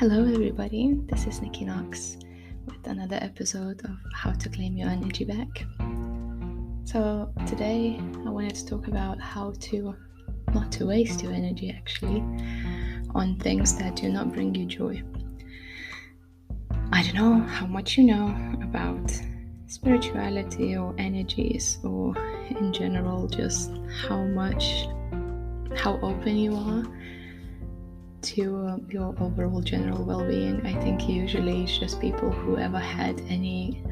Hello everybody, this is Nikki with another episode of How to Claim Your Energy Back. So today I wanted to talk about how to not to waste your energy actually on things that do not bring you joy. I don't know how much you know about spirituality or energies or in general just how open you are to your overall general well-being. I think usually it's just people who ever had anything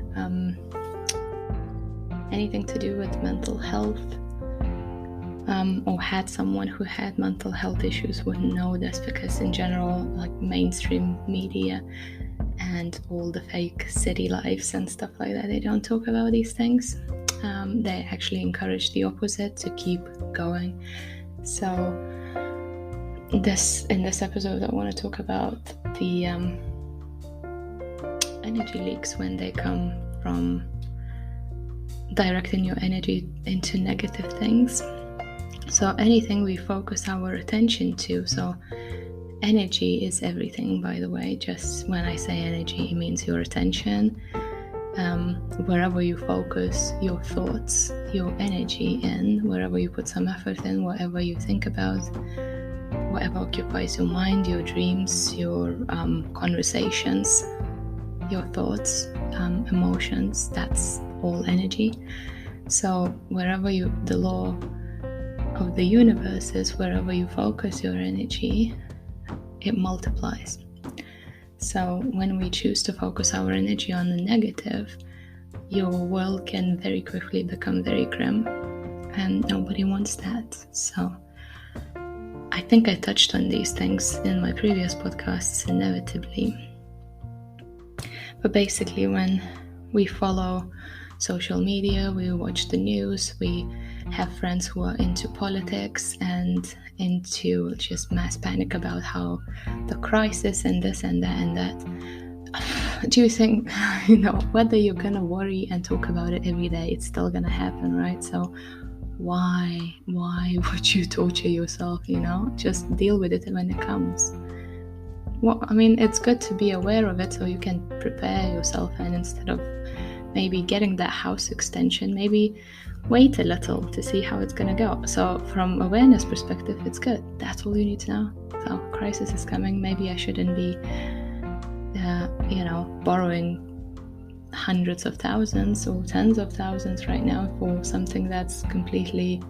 to do with mental health or had someone who had mental health issues wouldn't know this, because in general, like mainstream media and all the fake city lives and stuff like that, they don't talk about these things. They actually encourage the opposite, to keep going. So in this episode, I want to talk about the energy leaks when they come from directing your energy into negative things. So anything we focus our attention to, so energy is everything, by the way. Just when I say energy, it means your attention. Wherever you focus your thoughts, your energy in, wherever you put some effort in, whatever you think about, whatever occupies your mind, your dreams, your conversations, your thoughts, emotions, that's all energy. So wherever the law of the universe is, wherever you focus your energy, it multiplies. So when we choose to focus our energy on the negative, your world can very quickly become very grim, and nobody wants that. So I think I touched on these things in my previous podcasts inevitably. But basically, when we follow social media, we watch the news, we have friends who are into politics and into just mass panic about how the crisis and this and that and that. Do you think, whether you're gonna worry and talk about it every day, it's still gonna happen, right? So why would you torture yourself? Just deal with it when it comes. It's good to be aware of it so you can prepare yourself, and instead of maybe getting that house extension, maybe wait a little to see how it's gonna go. So from awareness perspective, it's good. That's all you need to know. So crisis is coming. Maybe I shouldn't be borrowing hundreds of thousands or tens of thousands right now for something that's completely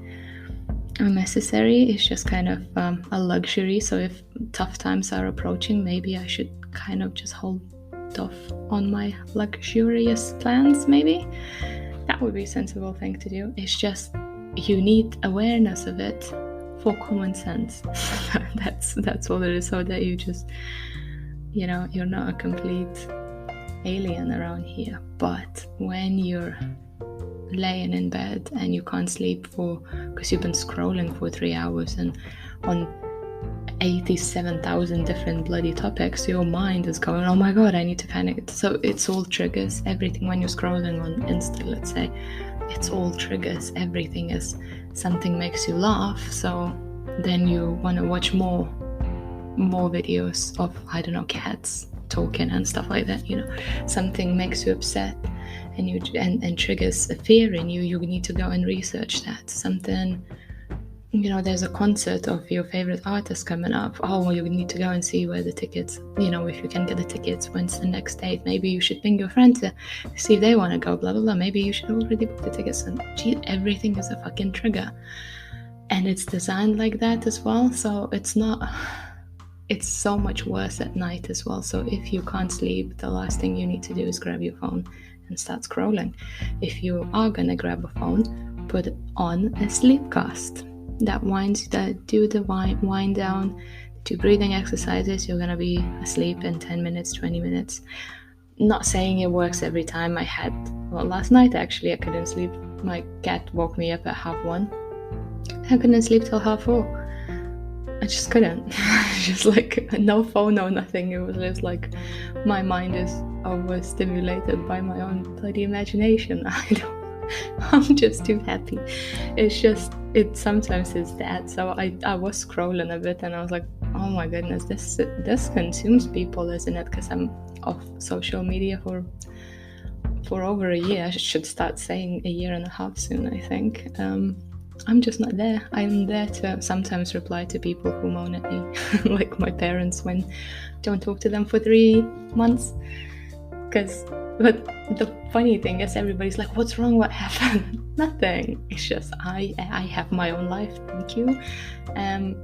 unnecessary. It's just kind of a luxury. So if tough times are approaching, maybe I should kind of just hold off on my luxurious plans. Maybe that would be a sensible thing to do. It's just you need awareness of it for common sense. that's all it is, so that you just you're not a complete alien around here. But when you're laying in bed and you can't sleep because you've been scrolling for 3 hours and on 87,000 different bloody topics, your mind is going, oh my god, I need to panic. So it's all triggers. Everything when you're scrolling on Insta, let's say, it's all triggers. Everything is something makes you laugh, so then you want to watch more videos of, I don't know, cats talking and stuff like that. Something makes you upset and triggers a fear in you. You need to go and research that. Something, there's a concert of your favorite artist coming up. Oh, well, you need to go and see where the tickets, if you can get the tickets, when's the next date. Maybe you should ping your friend to see if they want to go, blah blah blah. Maybe you should already book the tickets. And everything is a fucking trigger, and it's designed like that as well. So it's so much worse at night as well. So if you can't sleep, the last thing you need to do is grab your phone and start scrolling. If you are gonna grab a phone, put on a sleepcast that do the wind down, do breathing exercises. You're gonna be asleep in 10 minutes, 20 minutes. Not saying it works every time. Last night actually I couldn't sleep. My cat woke me up at 1:30. I couldn't sleep till 4:30. I just couldn't. Just like no phone, no nothing. It was just like my mind is overstimulated by my own bloody imagination. I'm just too happy. It sometimes is that. So I was scrolling a bit and I was like, oh oh my goodness, this consumes people, isn't it? Because I'm off social media for over a year. I should start saying a year and a half soon, I think. I'm just not there. I'm there to sometimes reply to people who moan at me, like my parents when I don't talk to them for 3 months. But the funny thing is, everybody's like, what's wrong? What happened? Nothing. It's just I have my own life. Thank you.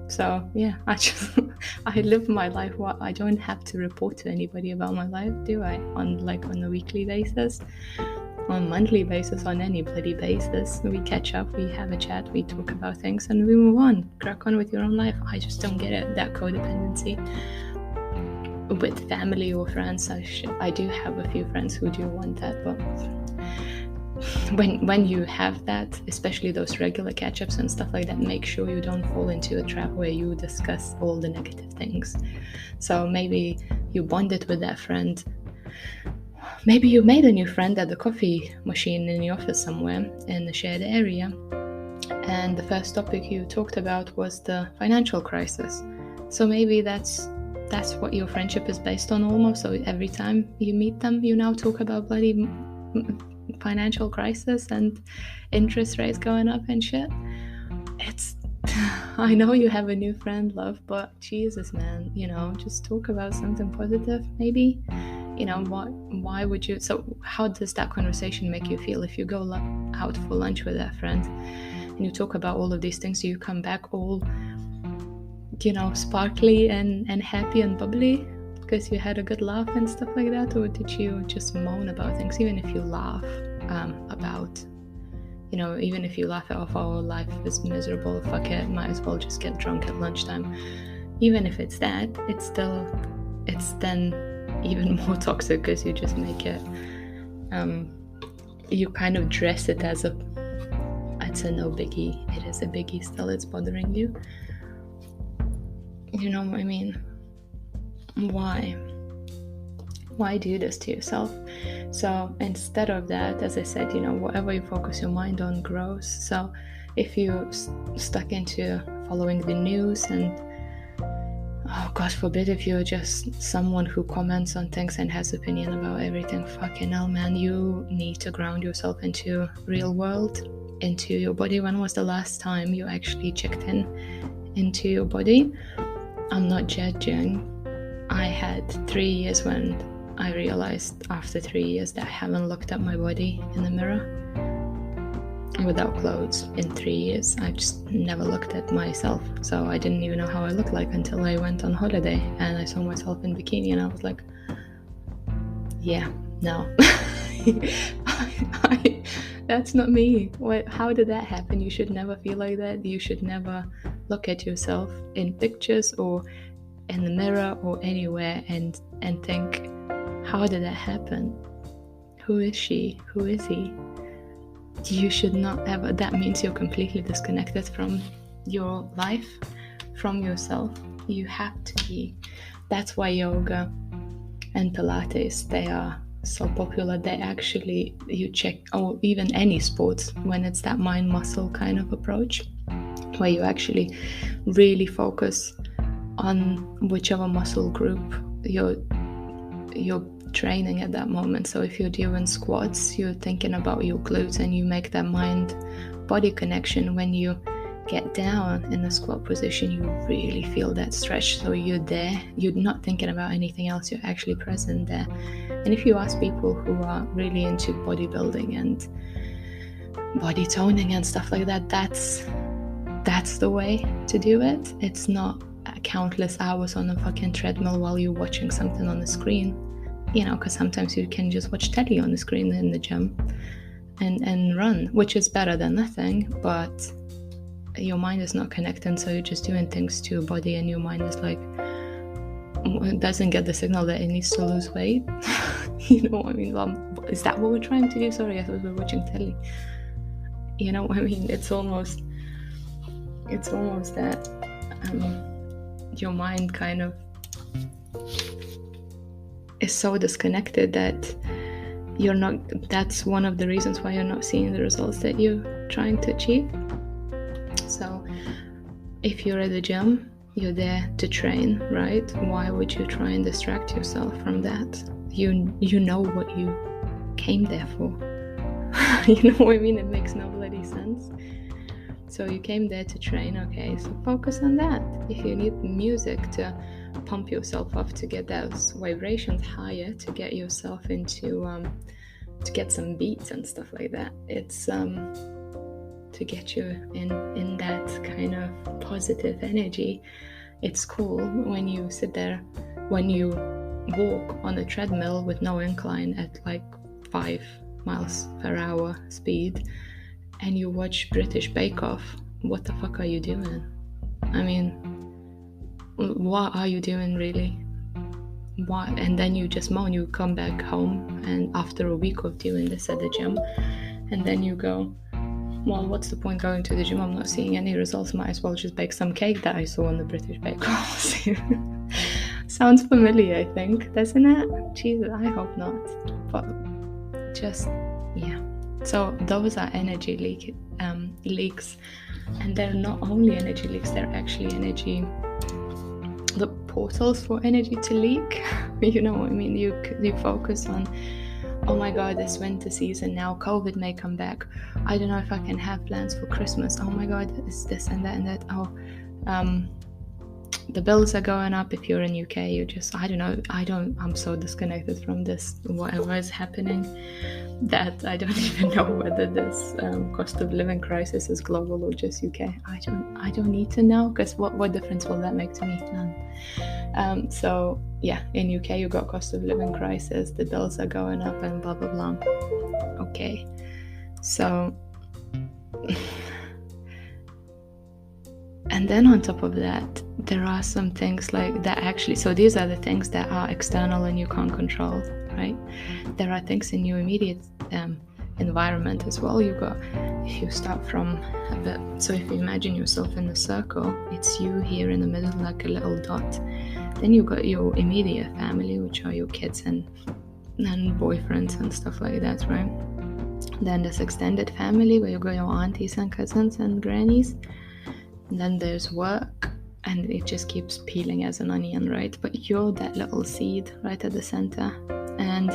So yeah, I live my life. I don't have to report to anybody about my life, do I? On a weekly basis, on monthly basis, on any bloody basis. We catch up, we have a chat, we talk about things, and we move on. Crack on with your own life. I just don't get it, that codependency with family or friends. I do have a few friends who do want that, but when you have that, especially those regular catch-ups and stuff like that, make sure you don't fall into a trap where you discuss all the negative things. So maybe you bonded with that friend. Maybe you made a new friend at the coffee machine in the office somewhere in the shared area, and the first topic you talked about was the financial crisis. So maybe that's what your friendship is based on almost. So every time you meet them, you now talk about bloody financial crisis and interest rates going up and shit. I know you have a new friend, love, but Jesus, man, just talk about something positive, maybe. Why would you? So how does that conversation make you feel if you go out for lunch with that friend and you talk about all of these things? Do you come back all sparkly and happy and bubbly because you had a good laugh and stuff like that? Or did you just moan about things? Even if you laugh about, even if you laugh it off, oh, life is miserable, fuck it, might as well just get drunk at lunchtime. Even if it's that, it's then even more toxic because you just make it, you kind of dress it as it's a no biggie. It is a biggie still, it's bothering you. You know what I mean? Why do this to yourself? So instead of that, as I said, whatever you focus your mind on grows. So if you stuck into following the news and, oh, God forbid, if you're just someone who comments on things and has opinion about everything, fucking hell, man, you need to ground yourself into real world, into your body. When was the last time you actually checked into your body? I'm not judging. I had 3 years when I realized after 3 years that I haven't looked at my body in the mirror without clothes in 3 years. I just never looked at myself. So I didn't even know how I looked like until I went on holiday and I saw myself in bikini and I was like, yeah, no. That's not me. How did that happen? You should never feel like that. You should never look at yourself in pictures or in the mirror or anywhere and think, how did that happen? Who is she? Who is he? You should not ever. That means you're completely disconnected from your life, from yourself. You have to be. That's why yoga and Pilates, they are so popular. They actually, you check, or even any sports, when it's that mind muscle kind of approach, where you actually really focus on whichever muscle group you're training at that moment. So if you're doing squats, you're thinking about your glutes and you make that mind body connection. When you get down in the squat position, you really feel that stretch. So you're there, you're not thinking about anything else, you're actually present there. And if you ask people who are really into bodybuilding and body toning and stuff like that, that's the way to do it. It's not countless hours on a fucking treadmill while you're watching something on the screen, because sometimes you can just watch telly on the screen in the gym and run, which is better than nothing, but your mind is not connecting, so you're just doing things to your body and your mind is like, it doesn't get the signal that it needs to lose weight. You know what I mean? Is that what we're trying to do? Sorry, I thought we were watching telly. You know what I mean? It's almost that your mind kind of is so disconnected that you're not, that's one of the reasons why you're not seeing the results that you're trying to achieve. So if you're at the gym, You're there to train, right? Why would you try and distract yourself from that? You know what you came there for. You know what I mean? It makes no bloody sense. So you came there to train, okay, so focus on that. If you need music to pump yourself up, to get those vibrations higher, to get yourself into to get some beats and stuff like that, it's to get you in that kind of positive energy. It's cool when you sit there, when you walk on a treadmill with no incline at like 5 miles per hour speed, and you watch British Bake Off. What the fuck are you doing? I mean, what are you doing really? Why? And then you just moan. You come back home, and after a week of doing this at the gym, and then you go, well, what's the point going to the gym? I'm not seeing any results. Might as well just bake some cake that I saw on the British Bake Off. Sounds familiar, I think, doesn't it? Jesus, I hope not. But just, yeah. So those are energy leaks, and they're not only energy leaks, they're actually the portals for energy to leak. You know what I mean? You focus on, oh my god, this winter season now, COVID may come back, I don't know if I can have plans for Christmas, oh my god, it's this and that and that, the bills are going up. If you're in UK, you just, I'm so disconnected from this, whatever is happening, that I don't even know whether this cost of living crisis is global or just UK. I don't need to know, because what difference will that make to me? None. So yeah, in UK you got cost of living crisis, the bills are going up and blah blah blah. Okay, so and then on top of that, there are some things like that actually, so these are the things that are external and you can't control, right? There are things in your immediate environment as well. You got, if you start from a bit, so if you imagine yourself in a circle, it's you here in the middle like a little dot. Then you got your immediate family, which are your kids and boyfriends and stuff like that, right? Then this extended family where you got your aunties and cousins and grannies. And then there's work, and it just keeps peeling as an onion, right? But you're that little seed right at the center, and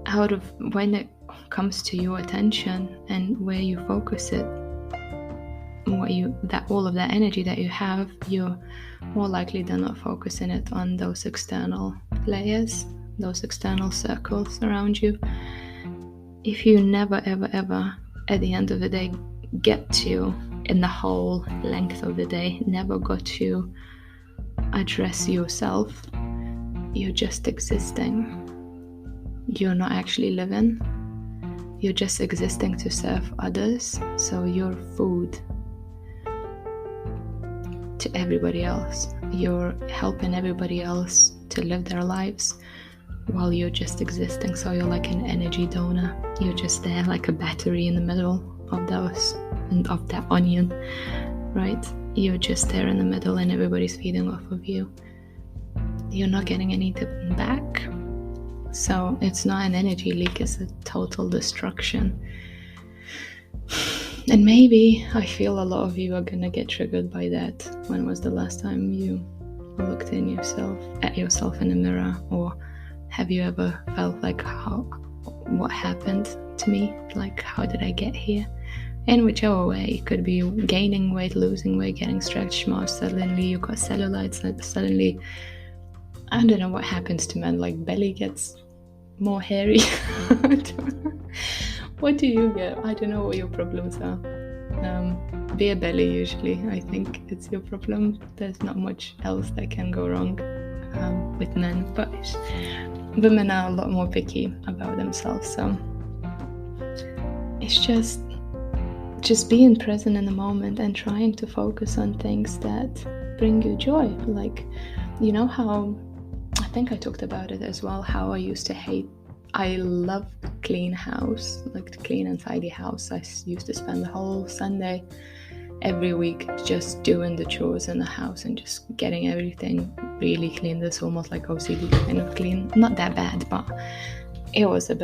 out of, when it comes to your attention and where you focus it, all of that energy that you have, you're more likely than not focusing it on those external layers, those external circles around you. If you never ever ever at the end of the day get to, in the whole length of the day, never got to address yourself, you're just existing. You're not actually living. You're just existing to serve others. So you're food to everybody else. You're helping everybody else to live their lives while you're just existing. So you're like an energy donor. You're just there like a battery in the middle of those, and of that onion, right? You're just there in the middle and everybody's feeding off of you. You're not getting anything back. So it's not an energy leak, it's a total destruction. And maybe I feel a lot of you are gonna get triggered by that. When was the last time you looked at yourself in a mirror? Or have you ever felt like, what happened to me? Like, how did I get here? In whichever way, it could be gaining weight, losing weight, getting stretched more, suddenly you got cellulite, suddenly, I don't know what happens to men, like belly gets more hairy. What do you get? I don't know what your problems are. Beer belly usually, I think it's your problem. There's not much else that can go wrong with men, but women are a lot more picky about themselves, so it's just being present in the moment and trying to focus on things that bring you joy. Like, you know how, I think I talked about it as well, how I love clean house, like the clean and tidy house. I used to spend the whole Sunday every week just doing the chores in the house and just getting everything really clean. This almost like OCD kind of clean. Not that bad, but it was a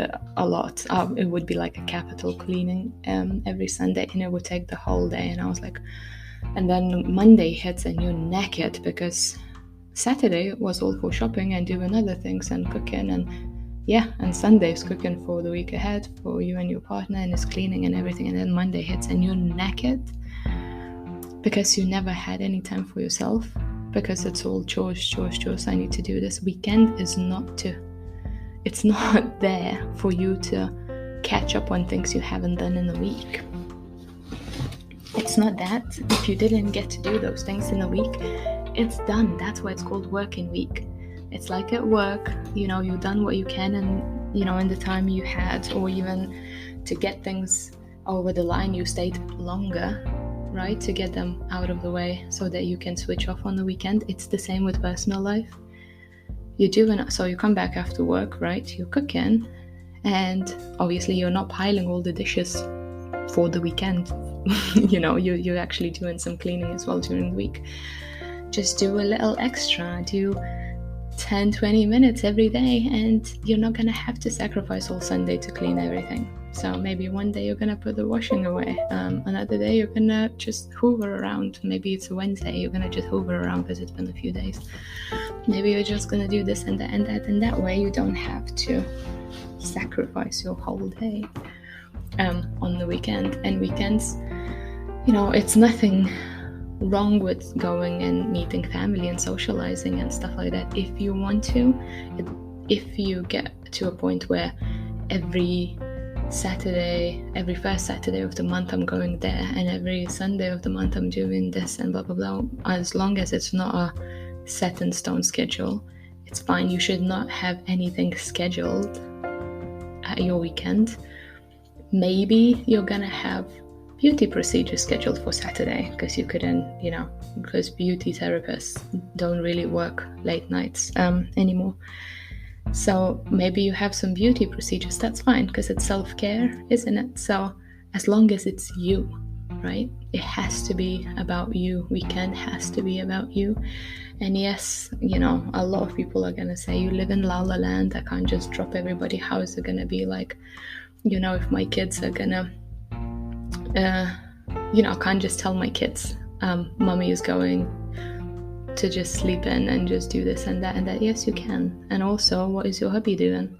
lot. It would be like a capital cleaning every Sunday, and it would take the whole day. And I was like, And then Monday hits and you're knackered because Saturday was all for shopping and doing other things and cooking, and Sunday is cooking for the week ahead for you and your partner, and it's cleaning and everything. And then Monday hits and you're knackered because you never had any time for yourself, because it's all chores. I need to do this. Weekend is it's not there for you to catch up on things you haven't done in a week. It's not that. If you didn't get to do those things in a week, it's done. That's why it's called working week. It's like at work, you've done what you can, and in the time you had, or even to get things over the line, you stayed longer, right, to get them out of the way so that you can switch off on the weekend. It's the same with personal life. So you come back after work, right, you're cooking, and obviously you're not piling all the dishes for the weekend. You're actually doing some cleaning as well during the week. Just do a little extra, do 10-20 minutes every day, and you're not gonna have to sacrifice all Sunday to clean everything. So maybe one day you're gonna put the washing away, another day you're gonna just hoover around. Maybe it's a Wednesday, you're gonna just hoover around because it's been a few days. Maybe you're just gonna do this and that and that, and that way you don't have to sacrifice your whole day on the weekend. And weekends, it's nothing wrong with going and meeting family and socializing and stuff like that if you want to. If you get to a point where every first Saturday of the month I'm going there, and every Sunday of the month I'm doing this and blah blah blah, as long as it's not a set in stone schedule, it's fine. You should not have anything scheduled at your weekend. Maybe you're gonna have beauty procedure scheduled for Saturday because you couldn't, because beauty therapists don't really work late nights anymore. So maybe you have some beauty procedures. That's fine because it's self-care, isn't it? So as long as it's you, right? It has to be about you. Weekend has to be about you. And yes, a lot of people are gonna say, you live in La La Land, I can't just drop everybody. How is it gonna be like, if my kids are gonna I can't just tell my kids, mommy is going to just sleep in and just do this and that and that. Yes, you can. And also, what is your hubby doing?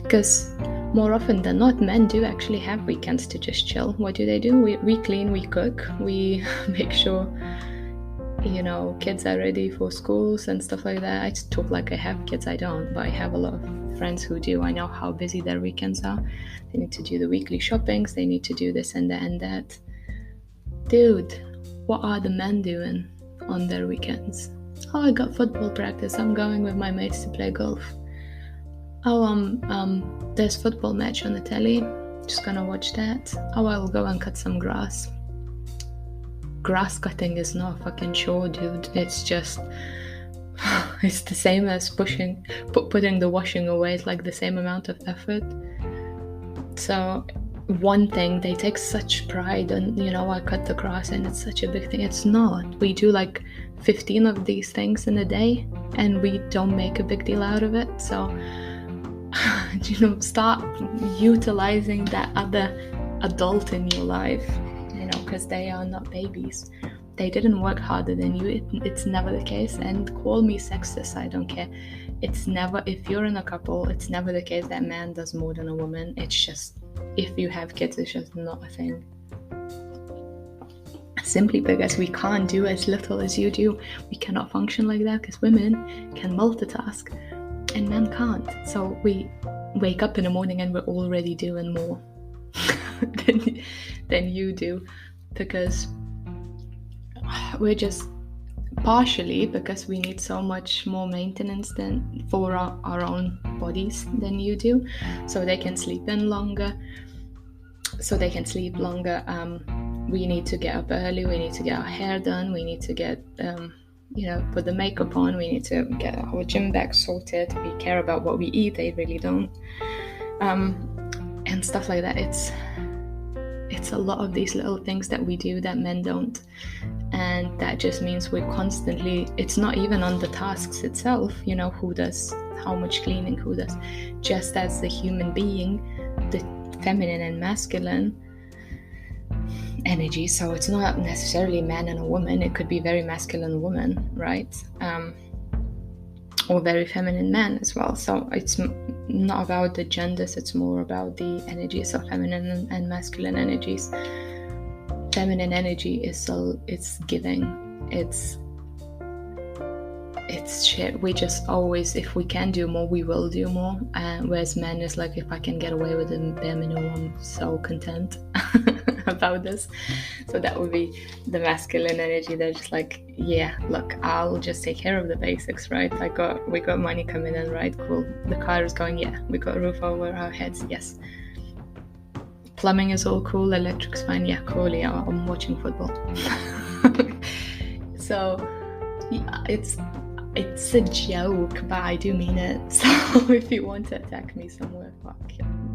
Because more often than not, men do actually have weekends to just chill. What do? We clean, we cook, we make sure kids are ready for schools and stuff like that. I talk like I have kids. I don't, but I have a lot of friends who do. I know how busy their weekends are. They need to do the weekly shoppings, they need to do this and that and that. Dude, what are the men doing on their weekends? Oh, I got football practice, I'm going with my mates to play golf. Oh, there's football match on the telly, just gonna watch that. Oh, I'll go and cut some grass. Grass cutting is not a fucking chore, dude. It's just it's the same as putting the washing away. It's like the same amount of effort. So one thing, they take such pride in, I cut the grass and it's such a big thing. It's not. We do like 15 of these things in a day and we don't make a big deal out of it. So start utilizing that other adult in your life, because they are not babies. They didn't work harder than you. It's never the case. And call me sexist, I don't care. It's never, if you're in a couple, it's never the case that man does more than a woman. It's just, if you have kids, it's just not a thing. Simply because we can't do as little as you do. We cannot function like that because women can multitask and men can't. So we wake up in the morning and we're already doing more than you do, because we're just partially because we need so much more maintenance than for our own bodies than you do, so they can sleep longer. We need to get up early, we need to get our hair done, we need to get put the makeup on, we need to get our gym bag sorted, we care about what we eat, they really don't, and stuff like that. It's a lot of these little things that we do that men don't, and that just means we're constantly, it's not even on the tasks itself, who does how much cleaning, who does, just as the human being, the feminine and masculine, energy. So it's not necessarily man and a woman. It could be very masculine woman, right? Or very feminine man as well. So it's not about the genders, it's more about the energies of feminine and masculine energies. Feminine energy is it's giving, it's shit. We just always, if we can do more, we will do more. Whereas men is like, if I can get away with the bare minimum, I'm so content about this. So that would be the masculine energy. They're just like, yeah, look, I'll just take care of the basics, right? We got money coming in, right? Cool. The car is going, yeah. We got a roof over our heads, yes. Plumbing is all cool. Electric's fine, yeah, cool. Yeah, I'm watching football. So yeah, it's a joke, but I do mean it. So if you want to attack me somewhere, fuck,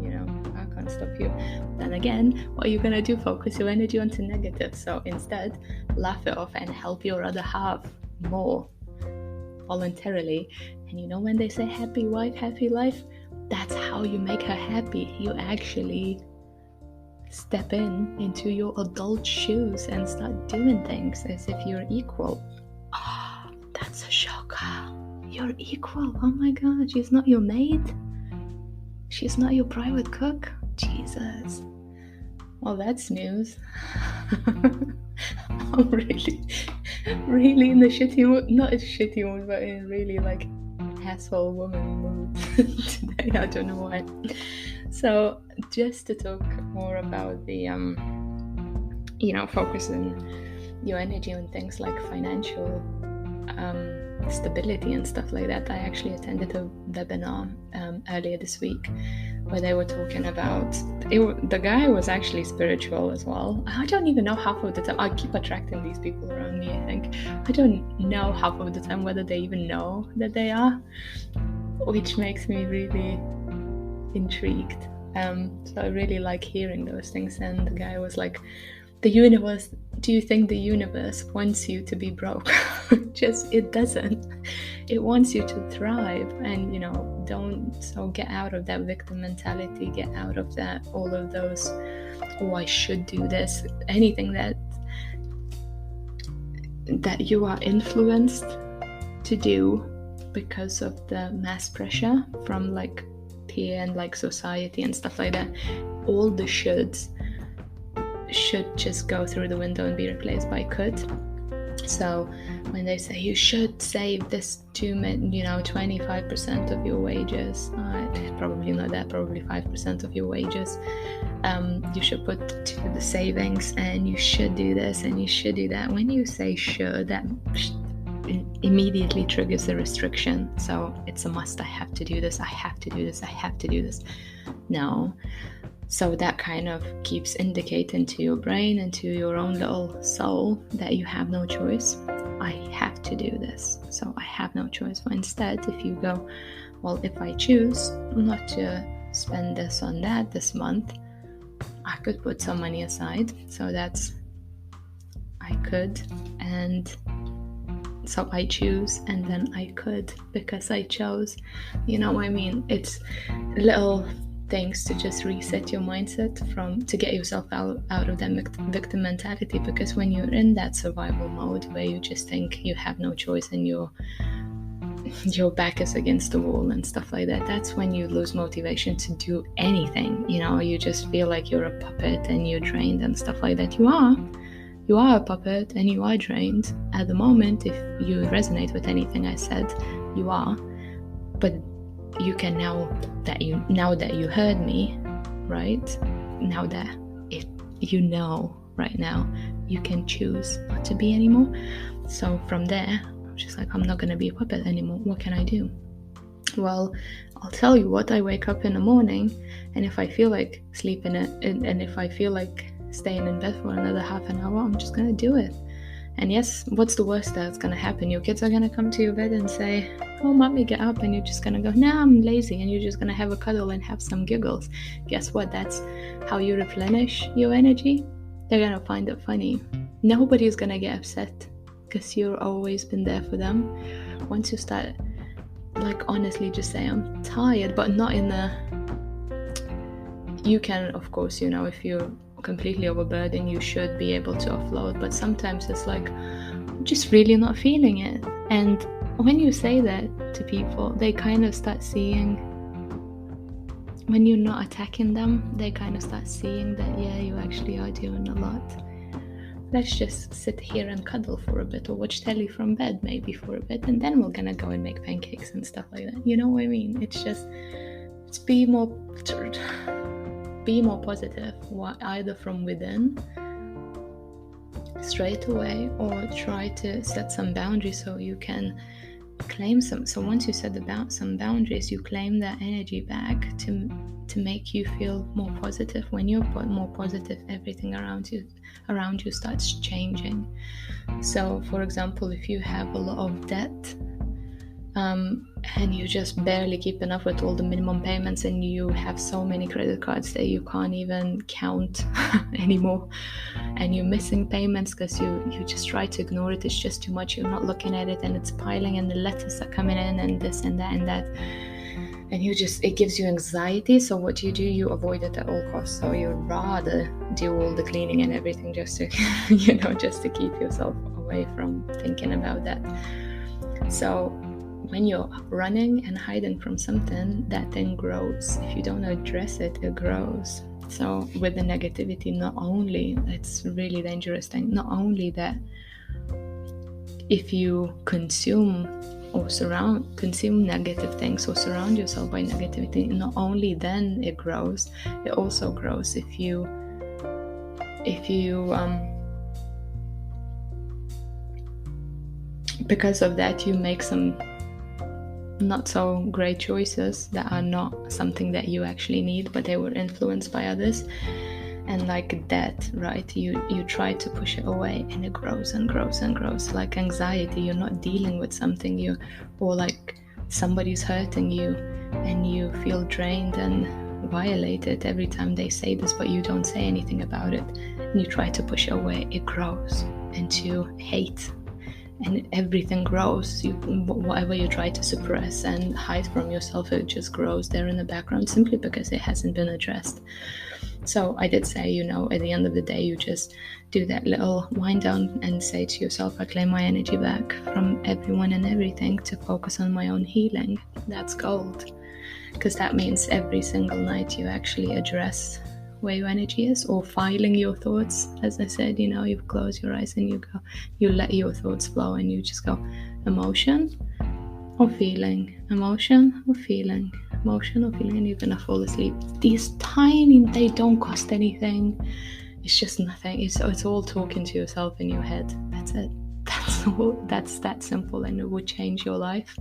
you know, I can't stop you. Then again, what are you gonna do? Focus your energy onto negative. So instead, laugh it off and help your other half more voluntarily. And you know, when they say happy wife, happy life, that's how you make her happy. You actually step into your adult shoes and start doing things as if you're equal. That's a shocker. You're equal. Oh my god, she's not your maid? She's not your private cook? Jesus. Well, that's news. I'm really in the shitty mood. Not a shitty mood, but in really like asshole woman mood today. I don't know why. So just to talk more about the focusing your energy on things like financial stability and stuff like that. I actually attended a webinar earlier this week where they were talking about the guy was actually spiritual as well. I don't even know half of the time. I keep attracting these people around me, I think. I don't know half of the time whether they even know that they are, which makes me really intrigued. So I really like hearing those things. And the guy was like, do you think the universe wants you to be broke? It doesn't. It wants you to thrive, and don't get out of that victim mentality, get out of that, all of those, oh, I should do this, anything that you are influenced to do because of the mass pressure from like peer and like society and stuff like that. All the shoulds should just go through the window and be replaced by could. So when they say you should save this 25% of your wages, probably not that, probably 5% of your wages, you should put to the savings, and you should do this and you should do that. When you say should, that immediately triggers a restriction. So it's a must. I have to do this, I have to do this, I have to do this. No. So that kind of keeps indicating to your brain and to your own little soul that you have no choice. I have to do this, so I have no choice. But instead, if you go, well, if I choose not to spend this on that this month, I could put some money aside. So that's, I could, and so I choose, and then I could because I chose. You know what I mean? It's little things to just reset your mindset to get yourself out of that victim mentality, because when you're in that survival mode where you just think you have no choice and your back is against the wall and stuff like that, that's when you lose motivation to do anything. You just feel like you're a puppet and you're drained and stuff like that. You are a puppet and you are drained at the moment. If you resonate with anything I said, you are. But you can, now that you heard me, right? Now that right now, you can choose not to be anymore. So from there, I'm just like, I'm not going to be a puppet anymore. What can I do? Well, I'll tell you what, I wake up in the morning, and if I feel like sleeping and if I feel like staying in bed for another half an hour, I'm just going to do it. And yes, what's the worst that's going to happen? Your kids are going to come to your bed and say, oh, mommy, get up. And you're just going to go, nah, I'm lazy. And you're just going to have a cuddle and have some giggles. Guess what? That's how you replenish your energy. They're going to find it funny. Nobody's going to get upset because you've always been there for them. Once you start, like, honestly just say, I'm tired, but not in the... You can, of course, if you're completely overburdened, you should be able to offload. But sometimes it's like, I'm just really not feeling it. And when you say that to people, they kind of start seeing, when you're not attacking them, they kind of start seeing that, yeah, you actually are doing a lot. Let's just sit here and cuddle for a bit, or watch telly from bed maybe for a bit, and then we're gonna go and make pancakes and stuff like that. You know what I mean? It's just, it's be more positive, either from within straight away, or try to set some boundaries so you can claim some. So once you set some boundaries, you claim that energy back to make you feel more positive. When you're more positive, everything around you starts changing. So for example, if you have a lot of debt, and you just barely keep enough with all the minimum payments, and you have so many credit cards that you can't even count anymore, and you're missing payments because you just try to ignore it, it's just too much, you're not looking at it, and it's piling, and the letters are coming in, and this and that and that, and it gives you anxiety. So what do? You avoid it at all costs. So you'd rather do all the cleaning and everything just to just to keep yourself away from thinking about that. So when you're running and hiding from something, that thing grows. If you don't address it, it grows. So with the negativity, not only, it's really dangerous thing, not only that if you consume negative things or surround yourself by negativity, not only then it grows, it also grows if you because of that you make some not so great choices that are not something that you actually need, but they were influenced by others. And like that, right, you try to push it away, and it grows and grows and grows. Like anxiety, you're not dealing with something, or like somebody's hurting you, and you feel drained and violated every time they say this, but you don't say anything about it, and you try to push it away. It grows into hate, and everything grows. Whatever you try to suppress and hide from yourself, it just grows there in the background, simply because it hasn't been addressed. So I did say, at the end of the day, you just do that little wind down and say to yourself, I claim my energy back from everyone and everything to focus on my own healing. That's gold. Because that means every single night you actually address where your energy is, or filing your thoughts. As I said, you close your eyes and you let your thoughts flow, and you just go emotion or feeling, emotion or feeling, emotion or feeling, and you're gonna fall asleep. These they don't cost anything. It's just nothing. It's all talking to yourself in your head. That's it. That's all. That's that simple, and it would change your life.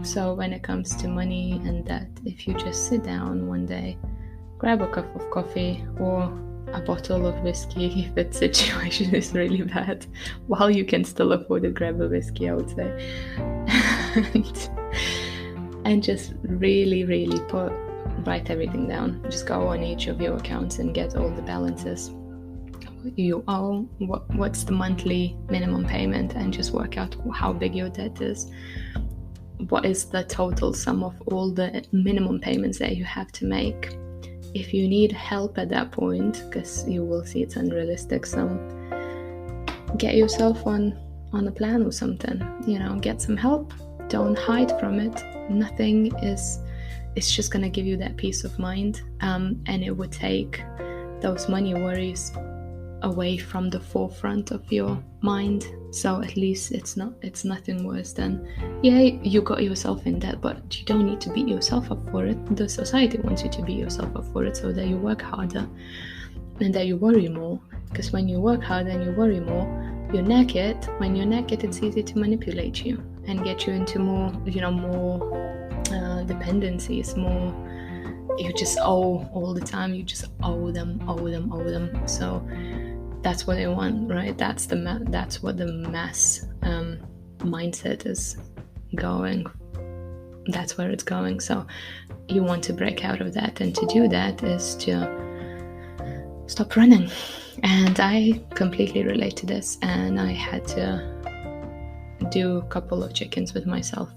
So when it comes to money and that, if you just sit down one day, grab a cup of coffee or a bottle of whiskey if the situation is really bad, while you can still afford it, grab a whiskey, I would say, and just really, really write everything down. Just go on each of your accounts and get all the balances you owe, what's the monthly minimum payment, and just work out how big your debt is. What is the total sum of all the minimum payments that you have to make? If you need help at that point, because you will see it's unrealistic, get yourself on a plan or something, get some help. Don't hide from it. It's just gonna give you that peace of mind, and it would take those money worries away from the forefront of your mind. So at least it's nothing worse than, you got yourself in debt, but you don't need to beat yourself up for it. The society wants you to beat yourself up for it, so that you work harder and that you worry more. Because when you work harder and you worry more, you're naked. When you're naked, it's easy to manipulate you and get you into more dependencies, more. You just owe all the time. You just owe them. So that's what they want, right? That's what the mass mindset is going. That's where it's going. So you want to break out of that, and to do that is to stop running. And I completely relate to this, and I had to do a couple of check-ins with myself,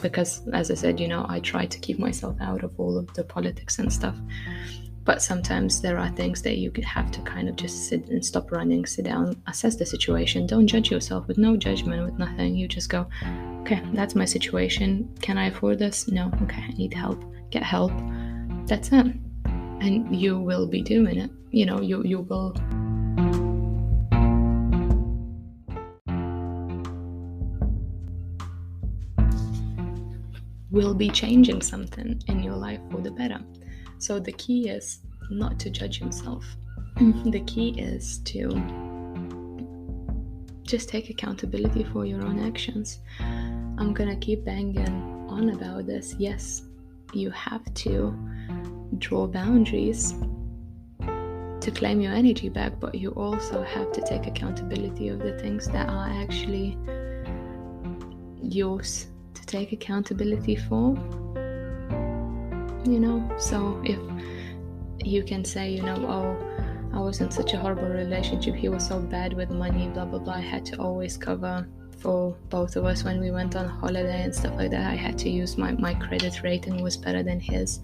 because, as I said, I try to keep myself out of all of the politics and stuff. But sometimes there are things that you could have to kind of just sit and stop running, sit down, assess the situation. Don't judge yourself, with no judgment, with nothing. You just go, okay, that's my situation. Can I afford this? No. Okay, I need help. Get help. That's it. And you will be doing it. You know, you will be changing something in your life for the better. So the key is not to judge himself. The key is to just take accountability for your own actions. I'm gonna keep banging on about this. Yes, you have to draw boundaries to claim your energy back, but you also have to take accountability of the things that are actually yours to take accountability for. You know, so if you can say, you know, oh, I was in such a horrible relationship, he was so bad with money, blah blah blah, I had to always cover for both of us when we went on holiday and stuff like that. I had to use my credit rating was better than his,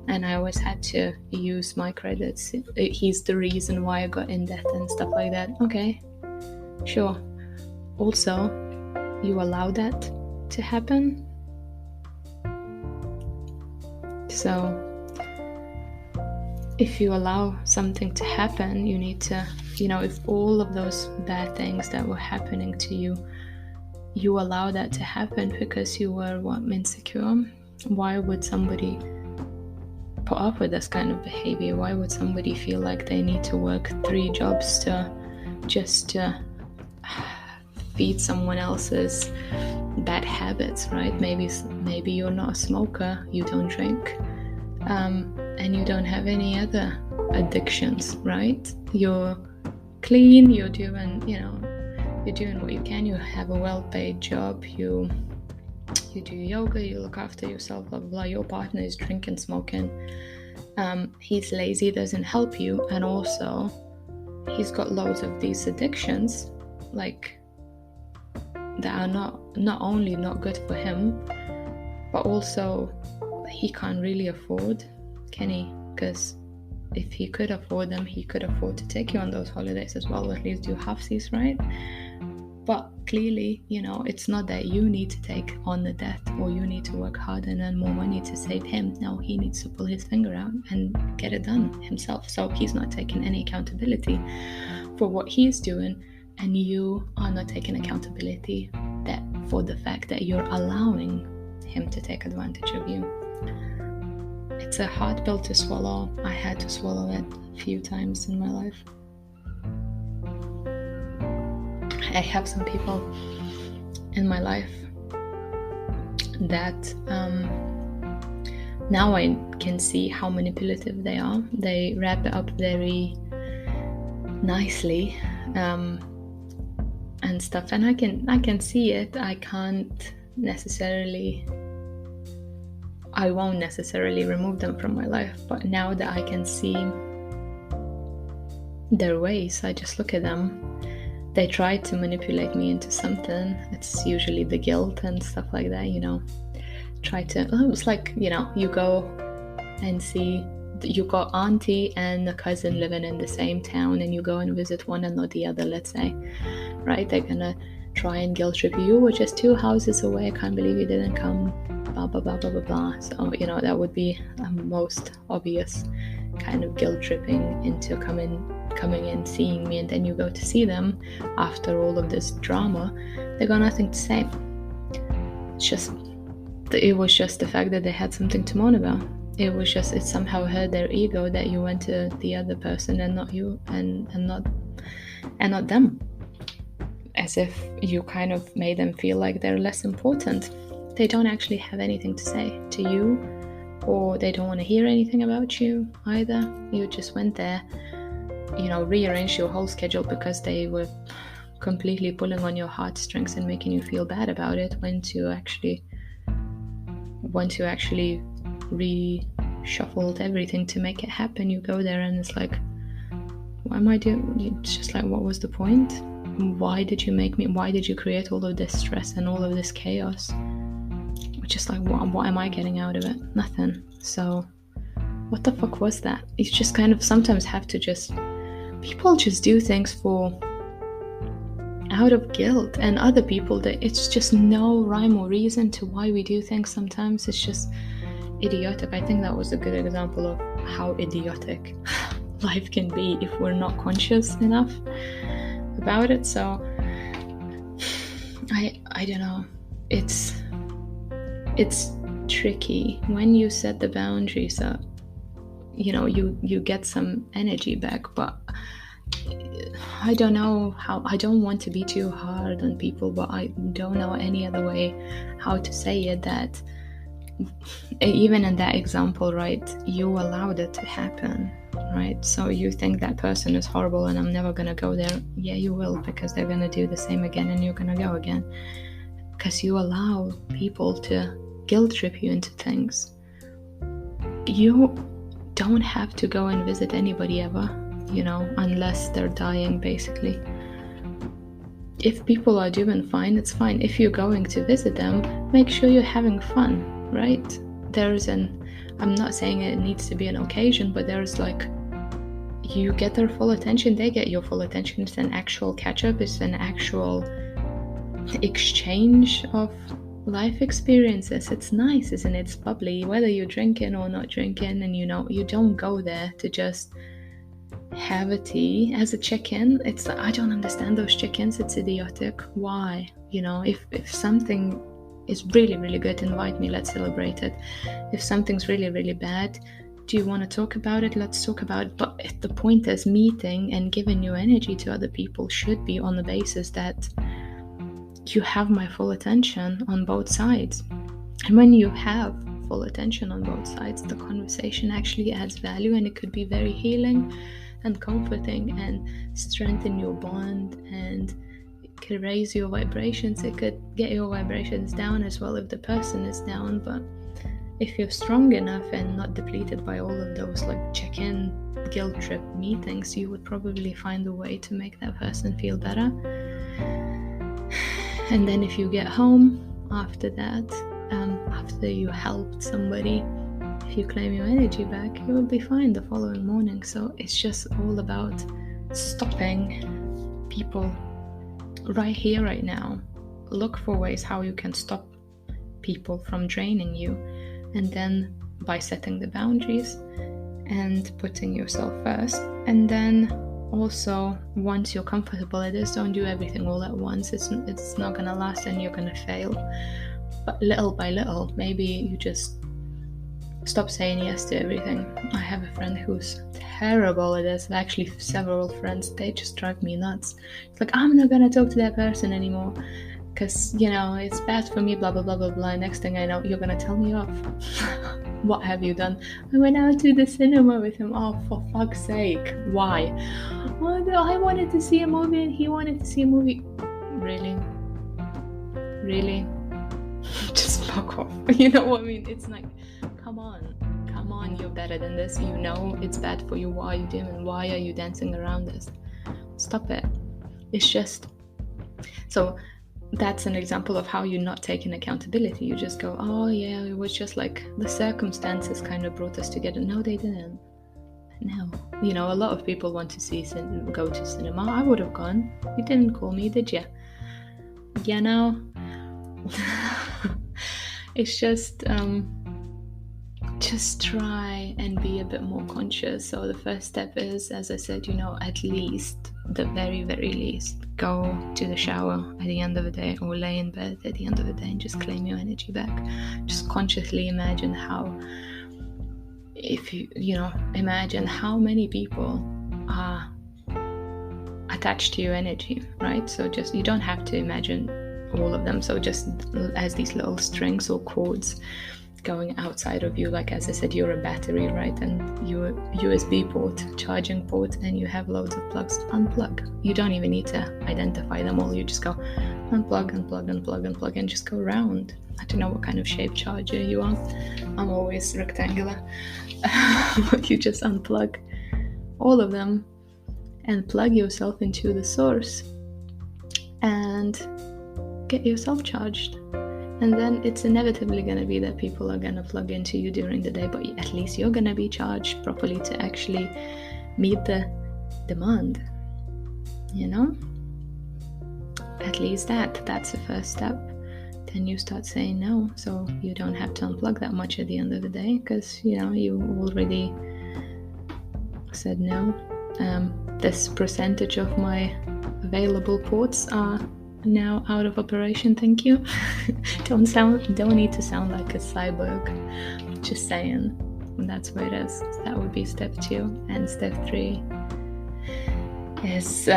and I always had to use my credits. He's the reason why I got in debt and stuff like that. Okay, sure. Also, you allow that to happen. So if you allow something to happen, you need to, you know, if all of those bad things that were happening to you, you allow that to happen because you were insecure, why would somebody put up with this kind of behavior? Why would somebody feel like they need to work 3 jobs to feed someone else's bad habits, right? Maybe you're not a smoker, you don't drink, and you don't have any other addictions, right? You're clean, you're doing what you can, you have a well-paid job, you do yoga, you look after yourself, blah blah blah. Your partner is drinking, smoking, he's lazy, doesn't help you, and also he's got loads of these addictions, like, that are not only not good for him, but also he can't really afford, can he? Because if he could afford them, he could afford to take you on those holidays as well, or at least do halfsies, right? But clearly, you know, it's not that you need to take on the debt or you need to work hard and earn more money to save him. No, he needs to pull his finger out and get it done himself. So he's not taking any accountability for what he's doing, and you are not taking accountability for the fact that you're allowing him to take advantage of you. It's a hard pill to swallow. I had to swallow it a few times in my life. I have some people in my life that now I can see how manipulative they are. They wrap it up very nicely and stuff, and I can see it. I won't necessarily remove them from my life, but now that I can see their ways, I just look at them. They try to manipulate me into something. It's usually the guilt and stuff like that, you know. It's like, you know, you go and see, you got auntie and a cousin living in the same town, and you go and visit one and not the other, let's say, right? They're gonna try and guilt trip you. You were just 2 houses away, I can't believe you didn't come, blah blah blah blah blah blah. So, you know, that would be a most obvious kind of guilt tripping into coming in, seeing me, and then you go to see them after all of this drama. They got nothing to say. It was just the fact that they had something to moan about. It somehow hurt their ego that you went to the other person and not you, and not them, as if you kind of made them feel like they're less important. They don't actually have anything to say to you, or they don't want to hear anything about you either. You just went there, you know, rearranged your whole schedule because they were completely pulling on your heartstrings and making you feel bad about it, when to actually reshuffled everything to make it happen. You go there and it's like, what am I doing? It's just like, what was the point? Why did you create all of this stress and all of this chaos? Just like, what am I getting out of it? Nothing. So what the fuck was that? You just kind of sometimes have to people just do things out of guilt, and other people that it's just no rhyme or reason to why we do things. Sometimes it's just idiotic. I think that was a good example of how idiotic life can be if we're not conscious enough about it. So I don't know, it's tricky when you set the boundaries up. You get some energy back, but I don't know how. I don't want to be too hard on people, but I don't know any other way how to say it, that even in that example, right, you allowed it to happen, right? So you think that person is horrible and I'm never gonna go there. Yeah, you will, because they're gonna do the same again and you're gonna go again, because you allow people to guilt trip you into things. You don't have to go and visit anybody ever, unless they're dying, basically. If people are doing fine, it's fine. If you're going to visit them, make sure you're having fun, right? I'm not saying it needs to be an occasion, but there's you get their full attention, they get your full attention. It's an actual catch-up, it's an actual exchange of life experiences. It's nice, isn't it? It's bubbly, whether you're drinking or not drinking, and you don't go there to just have a tea as a check-in. I don't understand those check-ins. It's idiotic. Why? If something is really, really good, invite me, let's celebrate it. If something's really, really bad, do you want to talk about it? Let's talk about it. But the point is, meeting and giving your energy to other people should be on the basis that you have my full attention on both sides. And when you have full attention on both sides, the conversation actually adds value, and it could be very healing and comforting and strengthen your bond, and it could raise your vibrations. It could get your vibrations down as well if the person is down. But if you're strong enough and not depleted by all of those check-in guilt trip meetings, you would probably find a way to make that person feel better. And then if you get home after that, after you helped somebody, if you claim your energy back, you will be fine the following morning. So it's just all about stopping people right here, right now. Look for ways how you can stop people from draining you, and then by setting the boundaries and putting yourself first. And then also, once you're comfortable at this, don't do everything all at once. It's not gonna last and you're gonna fail. But little by little, maybe you just stop saying yes to everything. I have a friend who's terrible at this. Actually, several friends, they just drive me nuts. It's I'm not gonna talk to that person anymore because it's bad for me, blah blah blah blah blah. Next thing I know, you're gonna tell me off. What have you done? I went out to the cinema with him. Oh, for fuck's sake, why? Well, I wanted to see a movie and he wanted to see a movie. Really? Just fuck off. You know what I mean? It's come on, you're better than this. It's bad for you. Why are you doing? Why are you dancing around this? Stop it. It's just so. That's an example of how you're not taking accountability. You just go, oh yeah, it was just the circumstances kind of brought us together. No, they didn't. No. A lot of people want to go to cinema. I would have gone. You didn't call me, did you? It's just try and be a bit more conscious. So the first step is, as I said, at least, the very, very least, go to the shower at the end of the day, or lay in bed at the end of the day and just claim your energy back. Just consciously imagine imagine how many people are attached to your energy, right? So just, you don't have to imagine all of them. So just as these little strings or cords going outside of you, as I said, you're a battery, right? And you're a USB port, charging port, and you have loads of plugs. Unplug. You don't even need to identify them all. You just go unplug, and just go around. I don't know what kind of shape charger you are. I'm always rectangular. But you just unplug all of them and plug yourself into the source and get yourself charged. And then it's inevitably going to be that people are going to plug into you during the day, but at least you're going to be charged properly to actually meet the demand, you know? At least that's the first step. Then you start saying no, so you don't have to unplug that much at the end of the day, because, you know, you already said no. This percentage of my available ports are now out of operation, thank you. Don't need to sound like a cyborg, just saying. That's where it is. That would be step 2. And step 3 is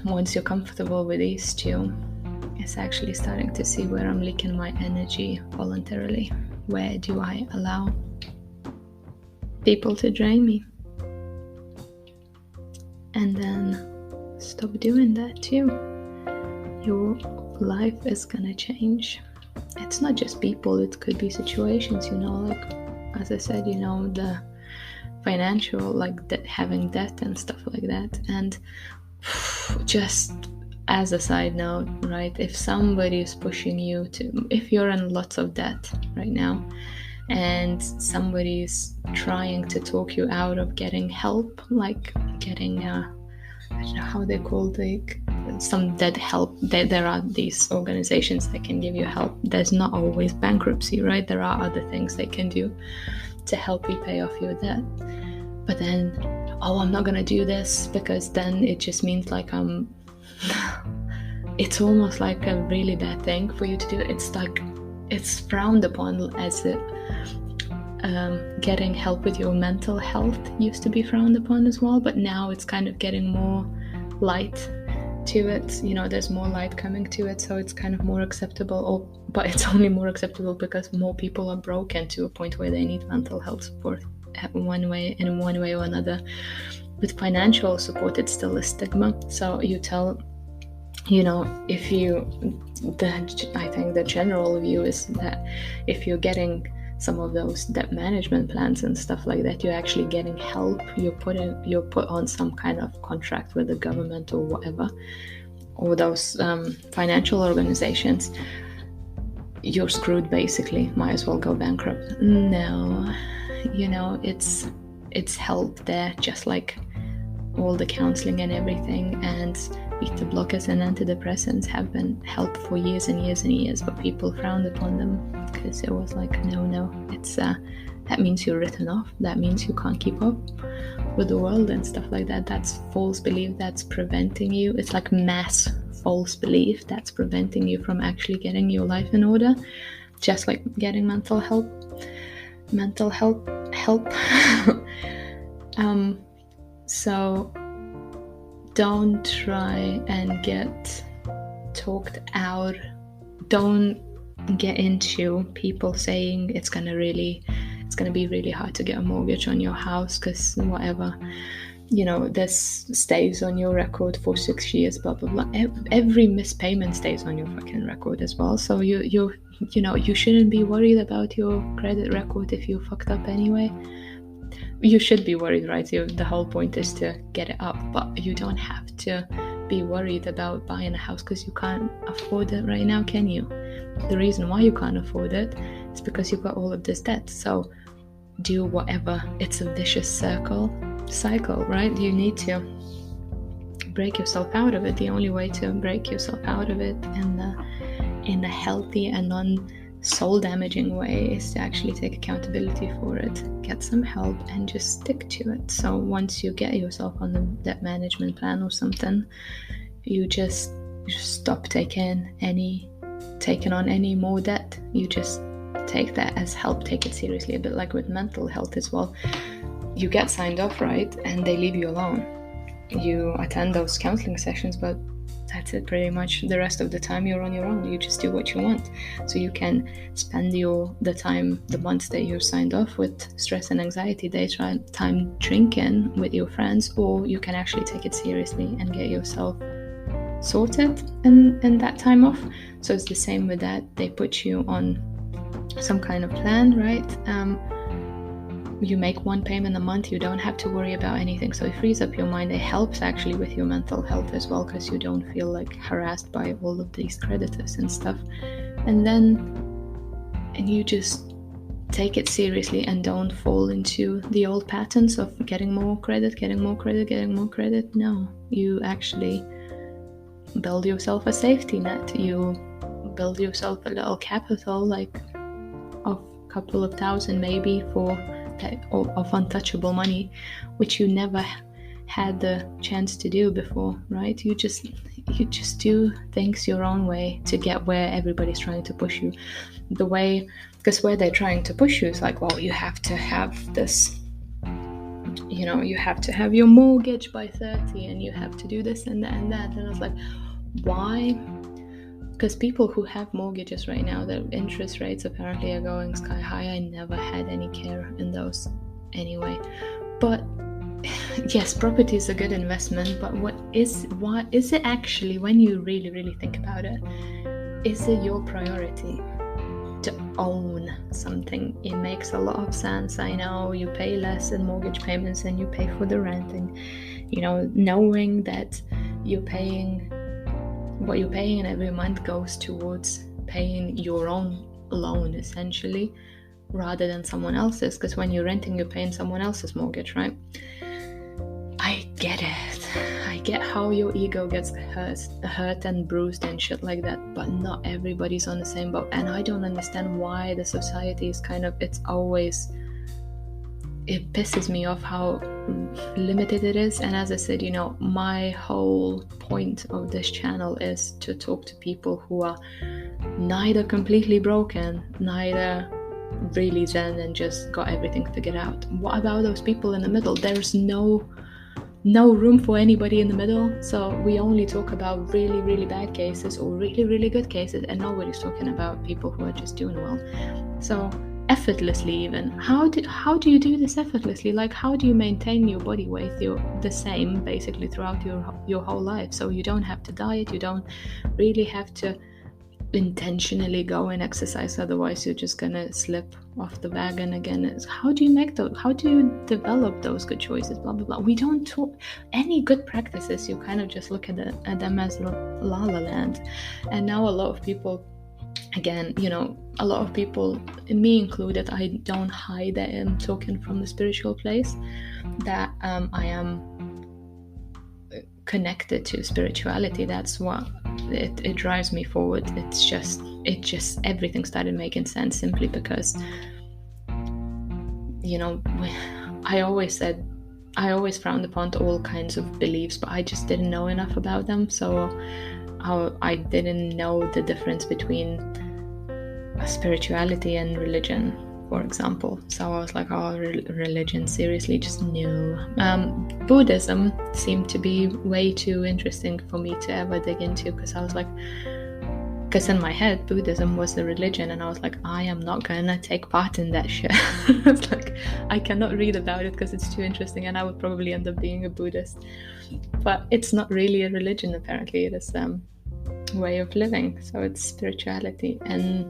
once you're comfortable with these 2, it's actually starting to see where I'm leaking my energy voluntarily. Where do I allow people to drain me? And then stop doing that too. Your life is gonna change. It's not just people, it could be situations, you know, like, as I said, you know, the financial, like having debt and stuff like that. And just as a side note, right, if somebody is pushing you to, if you're in lots of debt right now and somebody's trying to talk you out of getting help, like getting I don't know how they call some debt help. There are these organizations that can give you help. There's not always bankruptcy, right? There are other things they can do to help you pay off your debt. But then, I'm not gonna do this because then it just means like it's almost like a really bad thing for you to do. It's like it's frowned upon as getting help with your mental health used to be frowned upon as well, but now it's kind of getting more light to it, you know, there's more light coming to it, so it's kind of more acceptable, but it's only more acceptable because more people are broken to a point where they need mental health support in one way or another. With financial support, it's still a stigma. So you tell, you know, I think the general view is that if you're getting some of those debt management plans and stuff like that, you're actually getting help. You're put on some kind of contract with the government or whatever, or those financial organizations. You're screwed basically. Might as well go bankrupt. No, you know, it's help there, just like all the counseling and everything. And beta blockers and antidepressants have been help for years and years and years, but people frowned upon them because it was like, no, it's that means you're written off. That means you can't keep up with the world and stuff like that. That's false belief. That's preventing you. It's like mass false belief that's preventing you from actually getting your life in order, just like getting mental health help. So don't try and get talked out. Don't get into people saying it's gonna be really hard to get a mortgage on your house because whatever, you know, this stays on your record for 6 years, blah blah blah. Every missed payment stays on your fucking record as well. So you know, you shouldn't be worried about your credit record if you fucked up anyway. You should be worried, right? The whole point is to get it up, but you don't have to be worried about buying a house because you can't afford it right now, can you? The reason why you can't afford it is because you've got all of this debt. So do whatever. It's a vicious cycle, right? You need to break yourself out of it. The only way to break yourself out of it in a healthy and non-soul damaging way is to actually take accountability for it, get some help, and just stick to it. So once you get yourself on the debt management plan or something, you just stop taking on any more debt. You just take that as help, take it seriously. A bit like with mental health as well. You get signed off, right? And they leave you alone. You attend those counseling sessions, but that's it pretty much. The rest of the time you're on your own. You just do what you want. So you can spend the months that you're signed off with stress and anxiety, daytime drinking with your friends, or you can actually take it seriously and get yourself sorted in that time off. So it's the same with that. They put you on some kind of plan, right? You make one payment a month, you don't have to worry about anything, so it frees up your mind. It helps actually with your mental health as well, because you don't feel like harassed by all of these creditors and stuff. And then and you just take it seriously and don't fall into the old patterns of getting more credit. No, you actually build yourself a safety net. You build yourself a little capital, like of a couple of thousand maybe, of untouchable money, which you never had the chance to do before, right? You just do things your own way to get where everybody's trying to push you. Because where they're trying to push you is like, well, you have to have this, you have to have your mortgage by 30 and you have to do this and that and that. And I was like, why? Because people who have mortgages right now, the interest rates apparently are going sky high. I never had any care in those anyway. But yes, property is a good investment, but why is it actually, when you really, really think about it, is it your priority to own something? It makes a lot of sense. I know you pay less in mortgage payments and you pay for the rent, and knowing that what you're paying every month goes towards paying your own loan essentially, rather than someone else's, because when you're renting, you're paying someone else's mortgage, right? I get it. I get how your ego gets hurt and bruised and shit like that, but not everybody's on the same boat. And I don't understand why the society is it pisses me off how limited it is. And as I said, my whole point of this channel is to talk to people who are neither completely broken, neither really zen and just got everything figured out. What about those people in the middle? There's no room for anybody in the middle. So we only talk about really, really bad cases or really, really good cases, and nobody's talking about people who are just doing well. So effortlessly, even how do you do this effortlessly? Like, how do you maintain your body weight the same basically throughout your whole life? So you don't have to diet, you don't really have to intentionally go and exercise, otherwise you're just gonna slip off the wagon again. How do you develop those good choices? Blah blah blah. We don't talk any good practices. You kind of just look at them as la la land. And now a lot of people, again, a lot of people, me included, I don't hide that I'm talking from the spiritual place, that I am connected to spirituality. That's what it drives me forward. It just everything started making sense simply because I always frowned upon all kinds of beliefs, but I just didn't know enough about them. So I didn't know the difference between spirituality and religion, for example. So I was like, religion, seriously? Just no. Buddhism seemed to be way too interesting for me to ever dig into, because in my head Buddhism was the religion, and I was like, I am not gonna take part in that shit. It's like, I cannot read about it because it's too interesting, and I would probably end up being a Buddhist. But it's not really a religion, apparently. It is way of living. So it's spirituality. And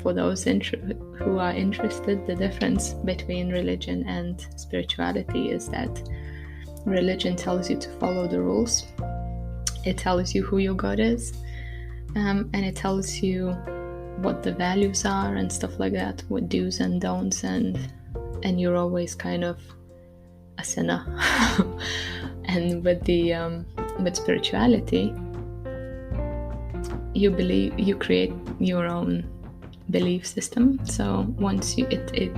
for those who are interested, the difference between religion and spirituality is that religion tells you to follow the rules. It tells you who your God is, and it tells you what the values are and stuff like that, what do's and don'ts, and you're always kind of a sinner. And with spirituality, you create your own belief system. So once it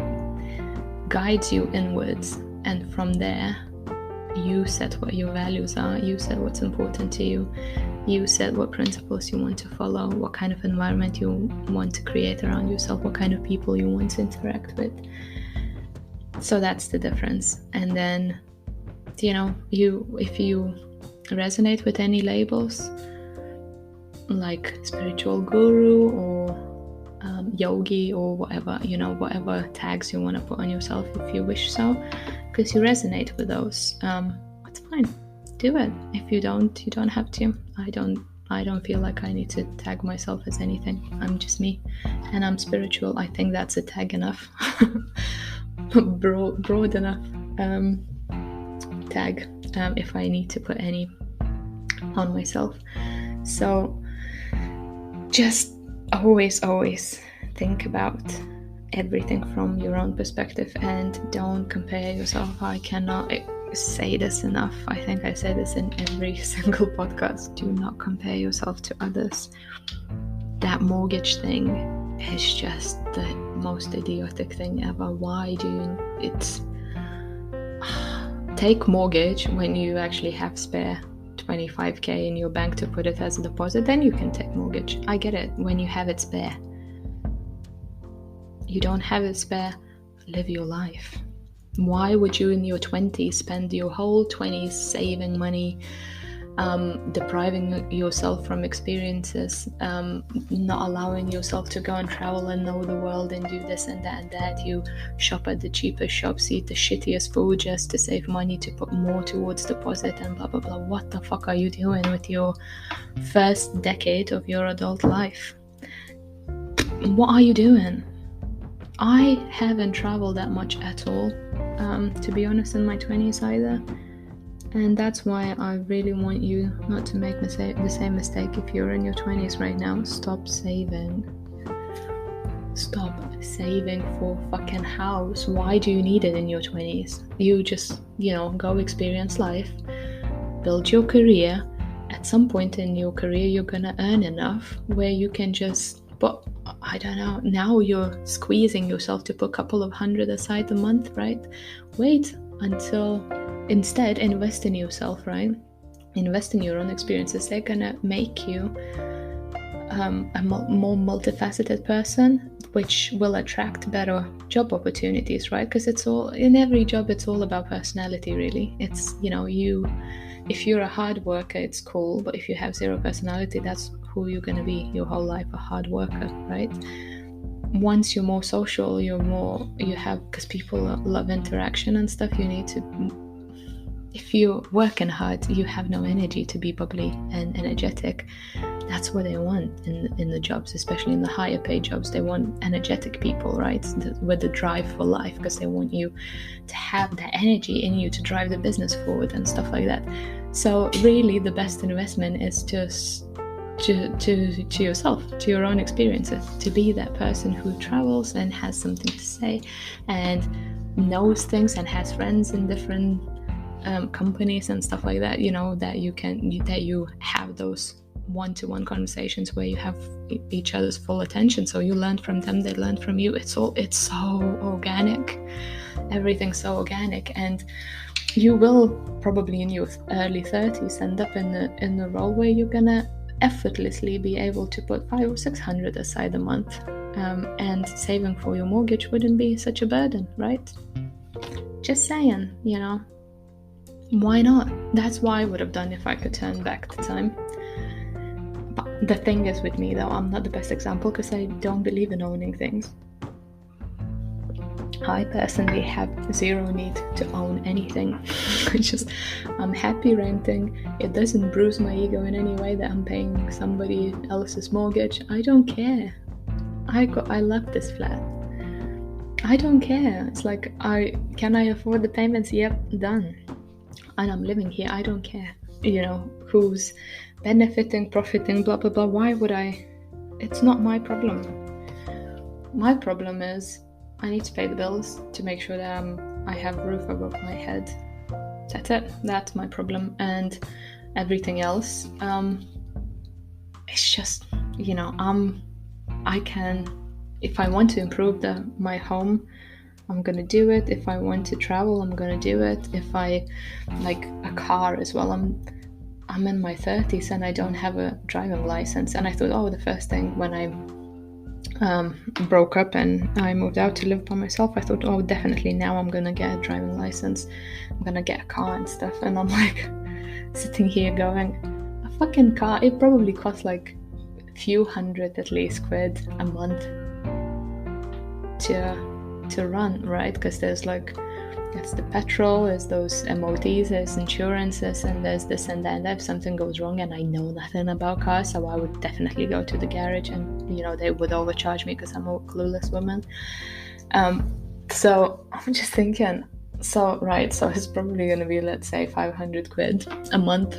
guides you inwards, and from there you set what your values are, you set what's important to you, you set what principles you want to follow, what kind of environment you want to create around yourself, what kind of people you want to interact with. So that's the difference. And then if you resonate with any labels like spiritual guru or yogi or whatever, whatever tags you want to put on yourself, if you wish so, because you resonate with those, that's fine, do it. If you don't, you don't have to. I don't feel like I need to tag myself as anything. I'm just me, and I'm spiritual. I think that's a tag enough. broad enough tag, if I need to put any on myself. So just always think about everything from your own perspective and don't compare yourself. I cannot say this enough. I think I say this in every single podcast. Do not compare yourself to others. That mortgage thing is just the most idiotic thing ever. Why do you take mortgage when you actually have spare 25k in your bank to put it as a deposit? Then you can take mortgage. I get it, when you have it spare. You don't have it spare, live your life. Why would you in your 20s spend your whole 20s saving money, depriving yourself from experiences, not allowing yourself to go and travel and know the world and do this and that and that? You shop at the cheapest shops, eat the shittiest food just to save money to put more towards deposit and blah blah blah. What the fuck are you doing with your first decade of your adult life? What are you doing? I haven't traveled that much at all, to be honest, in my 20s either. And that's why I really want you not to make the same mistake if you're in your 20s right now. Stop saving. Stop saving for fucking house. Why do you need it in your 20s? You just, go experience life, build your career. At some point in your career, you're gonna earn enough where you can just, but I don't know, now you're squeezing yourself to put a couple of $100 aside a month, right? Wait until, instead invest in yourself, right? Invest in your own experiences. They're gonna make you a more multifaceted person, which will attract better job opportunities, right? Because it's all, in every job, it's all about personality, really. It's, if you're a hard worker, it's cool, but if you have zero personality, that's who you're going to be your whole life, a hard worker, right? Once you're more social, because people love interaction and stuff, you need to, if you're working hard, you have no energy to be bubbly and energetic. That's what they want in the jobs, especially in the higher paid jobs. They want energetic people, right? With the drive for life, because they want you to have that energy in you to drive the business forward and stuff like that. So really the best investment is just to yourself, to your own experiences, to be that person who travels and has something to say and knows things and has friends in different companies and stuff like that, that you have those one-to-one conversations where you have each other's full attention. So you learn from them, they learn from you. It's so organic. Everything's so organic, and you will probably in your early 30s end up in the role where you're gonna effortlessly be able to put $500 or $600 aside a month, and saving for your mortgage wouldn't be such a burden, right? Just saying, why not? That's what I would have done if I could turn back the time. But the thing is with me, though, I'm not the best example because I don't believe in owning things. I personally have zero need to own anything. I'm happy renting. It doesn't bruise my ego in any way that I'm paying somebody else's mortgage. I don't care. I love this flat. I don't care. It's like, can I afford the payments? Yep, done. And I'm living here. I don't care. Who's benefiting, profiting, blah blah blah. Why would I? It's not my problem. My problem is I need to pay the bills to make sure that I have a roof above my head. That's it. That's my problem. And everything else, it's just, I can, if I want to improve my home, I'm gonna do it. If I want to travel, I'm gonna do it. If I like a car as well, I'm in my 30s and I don't have a driving license. And I thought, the first thing when I broke up and I moved out to live by myself, I thought, definitely now I'm gonna get a driving license, I'm gonna get a car and stuff. And I'm like sitting here going, a fucking car, it probably costs like a few hundred at least quid a month to run, right? Because there's it's the petrol, there's those MOTs, there's insurances, and there's this and that. And if something goes wrong, and I know nothing about cars, so I would definitely go to the garage, and they would overcharge me because I'm a clueless woman. So I'm just thinking, so it's probably going to be, let's say, 500 quid a month.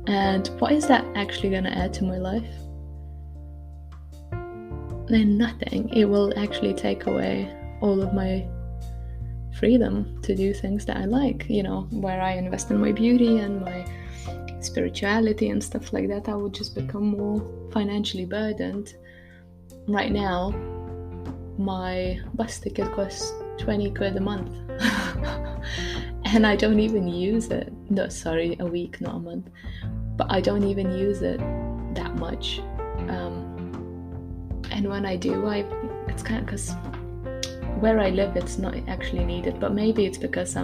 And what is that actually going to add to my life? then nothing. It will actually take away all of my freedom to do things that I like, where I invest in my beauty and my spirituality and stuff like that. I would just become more financially burdened. Right now, my bus ticket costs 20 quid a month. And I don't even use it. No, sorry, a week, not a month. But I don't even use it that much. And when I do, it's kind of because where I live, it's not actually needed. But maybe it's because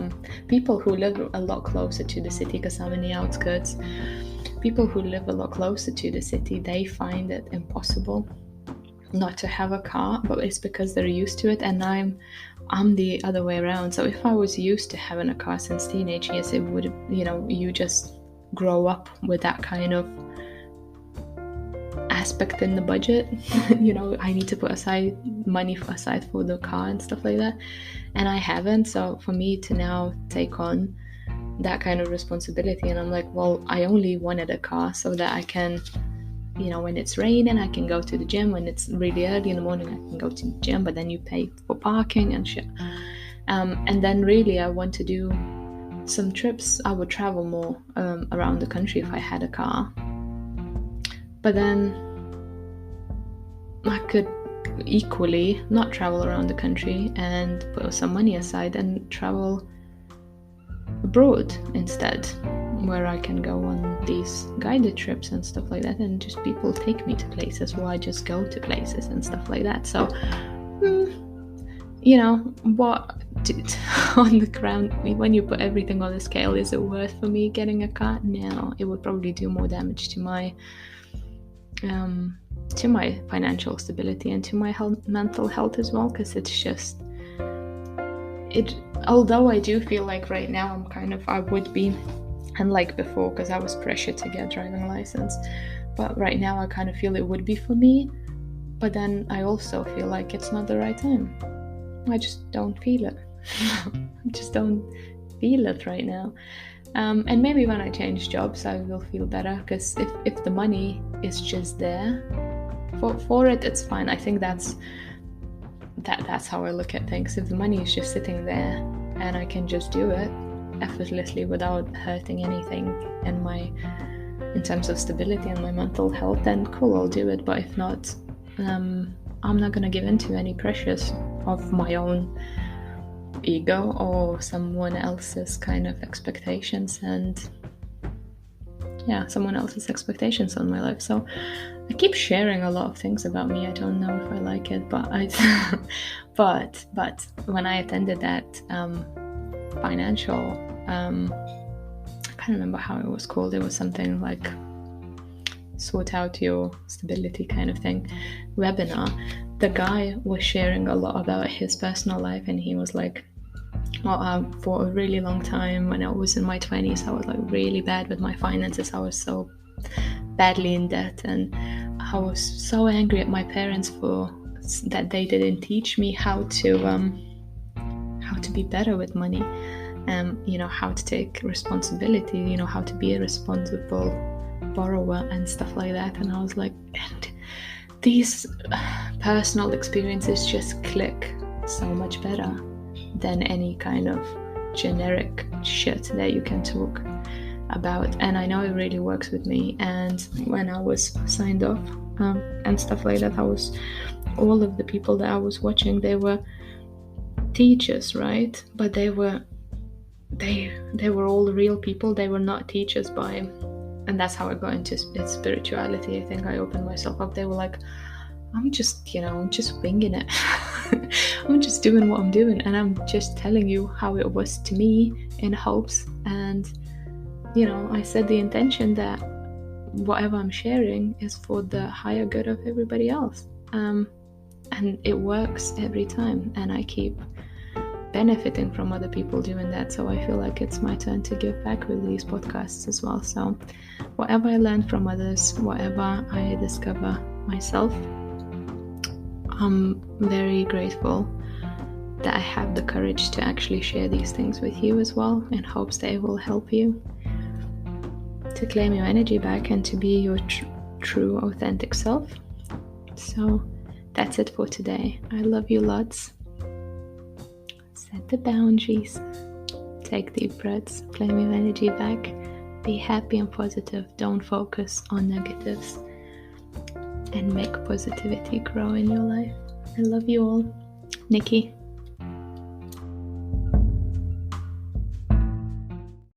people who live a lot closer to the city, because I'm in the outskirts, people who live a lot closer to the city, they find it impossible not to have a car, but it's because they're used to it, and I'm the other way around. So if I was used to having a car since teenage years, it would, you just grow up with that kind of aspect in the budget. I need to put money aside for the car and stuff like that, and I haven't. So for me to now take on that kind of responsibility, and I'm like, well, I only wanted a car so that I can, when it's raining, I can go to the gym. When it's really early in the morning, I can go to the gym, but then you pay for parking and shit. And then really I want to do some trips. I would travel more around the country if I had a car. But then I could equally not travel around the country and put some money aside and travel abroad instead, where I can go on these guided trips and stuff like that, and just people take me to places, or I just go to places and stuff like that. So, what on the ground, when you put everything on the scale, is it worth for me getting a car? No, it would probably do more damage to my financial stability and to my mental health as well, because it's just although I do feel like right now I would be unlike before, because I was pressured to get a driving license, but right now I kind of feel it would be for me, but then I also feel like it's not the right time. I just don't feel it. I just don't feel it right now. And maybe when I change jobs I will feel better, because if the money is just there for it, it's fine. I think that's how I look at things. If the money is just sitting there and I can just do it effortlessly without hurting anything in terms of stability and my mental health, then cool, I'll do it. But if not, I'm not gonna give in to any pressures of my own ego or someone else's kind of expectations, and someone else's expectations on my life. So I keep sharing a lot of things about me. I don't know if I like it, but but when I attended that financial I can't remember how it was called. It was something like sort out your stability kind of thing webinar. The guy was sharing a lot about his personal life, and he was like, for a really long time when I was in my 20s, I was like really bad with my finances. I was so badly in debt, and I was so angry at my parents for that they didn't teach me how to be better with money, how to take responsibility, how to be a responsible borrower and stuff like that. And I was like, and these personal experiences just click so much better than any kind of generic shit that you can talk about. And I know it really works with me. And when I was signed off and stuff like that, all of the people that I was watching, they were teachers, right? But they were all real people. They were not teachers and that's how I got into spirituality. I think I opened myself up. They were like, I'm just winging it. I'm just doing what I'm doing, and I'm just telling you how it was to me in hopes. And I said the intention that whatever I'm sharing is for the higher good of everybody else, and it works every time, and I keep benefiting from other people doing that. So I feel like it's my turn to give back with these podcasts as well. So whatever I learn from others, whatever I discover myself, I'm very grateful that I have the courage to actually share these things with you as well, in hopes that it will help you to claim your energy back and to be your true authentic self. So that's it for today. I love you lots. Set the boundaries. Take deep breaths. Claim your energy back. Be happy and positive. Don't focus on negatives. And make positivity grow in your life. I love you all. Nikki.